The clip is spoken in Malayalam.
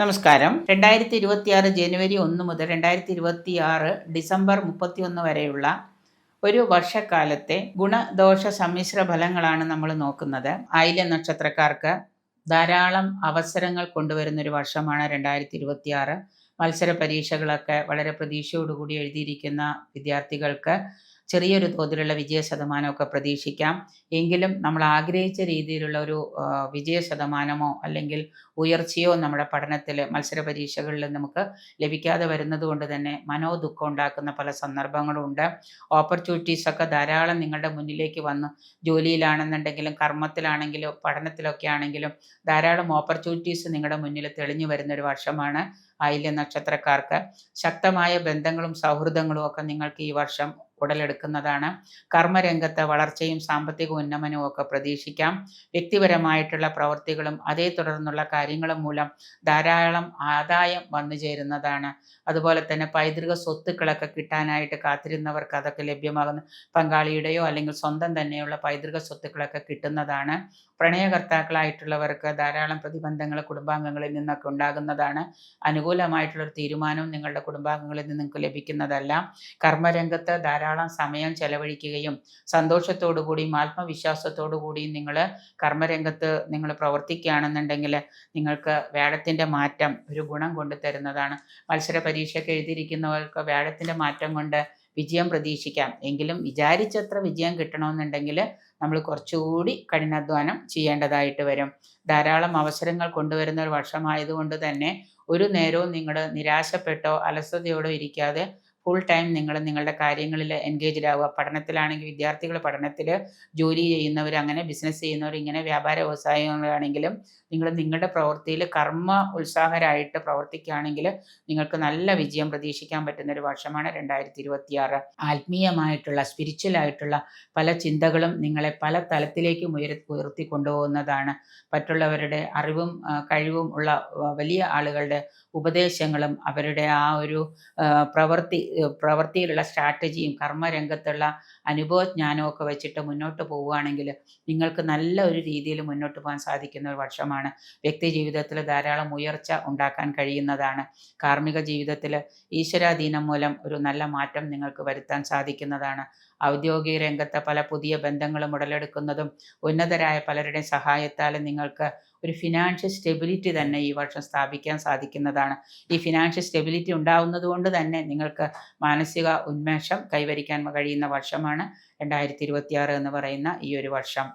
നമസ്കാരം. 2026 ജനുവരി 1 മുതൽ 2026 ഡിസംബർ 31 വരെയുള്ള ഒരു വർഷക്കാലത്തെ ഗുണദോഷ സമ്മിശ്ര ഫലങ്ങളാണ് നമ്മൾ നോക്കുന്നത്. ആയില്യം നക്ഷത്രക്കാർക്ക് ധാരാളം അവസരങ്ങൾ കൊണ്ടുവരുന്നൊരു വർഷമാണ് 2026. മത്സര പരീക്ഷകളൊക്കെ വളരെ പ്രതീക്ഷയോടുകൂടി എഴുതിയിരിക്കുന്ന വിദ്യാർത്ഥികൾക്ക് ചെറിയൊരു തോതിലുള്ള വിജയ ശതമാനമൊക്കെ പ്രതീക്ഷിക്കാം. എങ്കിലും നമ്മൾ ആഗ്രഹിച്ച രീതിയിലുള്ള ഒരു വിജയ ശതമാനമോ അല്ലെങ്കിൽ ഉയർച്ചയോ നമ്മുടെ പഠനത്തിൽ മത്സര പരീക്ഷകളിൽ നമുക്ക് ലഭിക്കാതെ വരുന്നത് കൊണ്ട് തന്നെ മനോദുഃഖം ഉണ്ടാക്കുന്ന പല സന്ദർഭങ്ങളും ഉണ്ട്. ഓപ്പർച്യൂണിറ്റീസൊക്കെ ധാരാളം നിങ്ങളുടെ മുന്നിലേക്ക് വന്ന് ജോലിയിലാണെന്നുണ്ടെങ്കിലും കർമ്മത്തിലാണെങ്കിലും പഠനത്തിലൊക്കെ ആണെങ്കിലും ധാരാളം ഓപ്പർച്യൂണിറ്റീസ് നിങ്ങളുടെ മുന്നിൽ തെളിഞ്ഞു വരുന്നൊരു വർഷമാണ് ആയില്യം നക്ഷത്രക്കാർക്ക്. ശക്തമായ ബന്ധങ്ങളും സൗഹൃദങ്ങളും ഒക്കെ നിങ്ങൾക്ക് ഈ വർഷം ഉടലെടുക്കുന്നതാണ്. കർമ്മരംഗത്ത് വളർച്ചയും സാമ്പത്തിക ഉന്നമനവും ഒക്കെ പ്രതീക്ഷിക്കാം. വ്യക്തിപരമായിട്ടുള്ള പ്രവൃത്തികളും അതേ തുടർന്നുള്ള കാര്യങ്ങളും മൂലം ധാരാളം ആദായം വന്നു ചേരുന്നതാണ്. അതുപോലെ തന്നെ പൈതൃക സ്വത്തുക്കളൊക്കെ കിട്ടാനായിട്ട് കാത്തിരുന്നവർക്ക് അതൊക്കെ ലഭ്യമാകുന്ന പങ്കാളിയുടെയോ അല്ലെങ്കിൽ സ്വന്തം തന്നെയുള്ള പൈതൃക സ്വത്തുക്കളൊക്കെ കിട്ടുന്നതാണ്. പ്രണയകർത്താക്കളായിട്ടുള്ളവർക്ക് ധാരാളം പ്രതിബന്ധങ്ങൾ കുടുംബാംഗങ്ങളിൽ നിന്നൊക്കെ ഉണ്ടാകുന്നതാണ്. അനുകൂലമായിട്ടുള്ളൊരു തീരുമാനവും നിങ്ങളുടെ കുടുംബാംഗങ്ങളിൽ നിന്ന് നിങ്ങൾക്ക് ലഭിക്കുന്നതല്ല. കർമ്മരംഗത്ത് ധാരാളം സമയം ചെലവഴിക്കുകയും സന്തോഷത്തോടു കൂടിയും ആത്മവിശ്വാസത്തോടു കൂടിയും നിങ്ങൾ കർമ്മരംഗത്ത് നിങ്ങൾ പ്രവർത്തിക്കുകയാണെന്നുണ്ടെങ്കിൽ നിങ്ങൾക്ക് വ്യാഴത്തിൻ്റെ മാറ്റം ഒരു ഗുണം കൊണ്ട് തരുന്നതാണ്. മത്സര പരീക്ഷയ്ക്ക് എഴുതിയിരിക്കുന്നവർക്ക് വ്യാഴത്തിൻ്റെ മാറ്റം കൊണ്ട് വിജയം പ്രതീക്ഷിക്കാം. എങ്കിലും വിചാരിച്ചത്ര വിജയം കിട്ടണമെന്നുണ്ടെങ്കിൽ നമ്മൾ കുറച്ചുകൂടി കഠിനാധ്വാനം ചെയ്യേണ്ടതായിട്ട് വരും. ധാരാളം അവസരങ്ങൾ കൊണ്ടുവരുന്ന ഒരു വർഷമായതുകൊണ്ട് തന്നെ ഒരു നേരവും നിങ്ങൾ നിരാശപ്പെട്ടോ അലസതയോടോ ഇരിക്കാതെ ഫുൾ ടൈം നിങ്ങൾ നിങ്ങളുടെ കാര്യങ്ങളിൽ എൻഗേജ്ഡ് ആവുക. പഠനത്തിലാണെങ്കിൽ വിദ്യാർത്ഥികൾ പഠനത്തിൽ, ജോലി ചെയ്യുന്നവർ അങ്ങനെ, ബിസിനസ് ചെയ്യുന്നവർ ഇങ്ങനെ, വ്യാപാര വ്യവസായങ്ങളാണെങ്കിലും നിങ്ങൾ നിങ്ങളുടെ പ്രവൃത്തിയിൽ കർമ്മ ഉത്സാഹരായിട്ട് പ്രവർത്തിക്കുകയാണെങ്കിൽ നിങ്ങൾക്ക് നല്ല വിജയം പ്രതീക്ഷിക്കാൻ പറ്റുന്ന ഒരു വർഷമാണ് 2026. ആത്മീയമായിട്ടുള്ള സ്പിരിച്വലായിട്ടുള്ള പല ചിന്തകളും നിങ്ങളെ പല തലത്തിലേക്കും ഉയർത്തി കൊണ്ടുപോകുന്നതാണ്. മറ്റുള്ളവരുടെ അറിവും കഴിവും ഉള്ള വലിയ ആളുകളുടെ ഉപദേശങ്ങളും അവരുടെ ആ ഒരു പ്രവൃത്തിയിലുള്ള സ്ട്രാറ്റജിയും കർമ്മരംഗത്തുള്ള അനുഭവജ്ഞാനവും ഒക്കെ വെച്ചിട്ട് മുന്നോട്ട് പോവുകയാണെങ്കിൽ നിങ്ങൾക്ക് നല്ല ഒരു രീതിയിൽ മുന്നോട്ട് പോകാൻ സാധിക്കുന്ന ഒരു വർഷമാണ്. വ്യക്തി ജീവിതത്തിൽ ധാരാളം ഉയർച്ച ഉണ്ടാക്കാൻ കഴിയുന്നതാണ്. കാർമ്മിക ജീവിതത്തിൽ ഈശ്വരാധീനം മൂലം ഒരു നല്ല മാറ്റം നിങ്ങൾക്ക് വരുത്താൻ സാധിക്കുന്നതാണ്. ഔദ്യോഗിക രംഗത്തെ പല പുതിയ ബന്ധങ്ങളും ഉടലെടുക്കുന്നതും ഉന്നതരായ പലരുടെയും സഹായത്താൽ നിങ്ങൾക്ക് ഒരു ഫിനാൻഷ്യൽ സ്റ്റെബിലിറ്റി തന്നെ ഈ വർഷം സ്ഥാപിക്കാൻ സാധിക്കുന്നതാണ്. ഈ ഫിനാൻഷ്യൽ സ്റ്റെബിലിറ്റി ഉണ്ടാവുന്നത് കൊണ്ട് തന്നെ നിങ്ങൾക്ക് മാനസിക ഉന്മേഷം കൈവരിക്കാൻ കഴിയുന്ന വർഷമാണ് 2026 എന്ന് പറയുന്ന ഈ ഒരു വർഷം.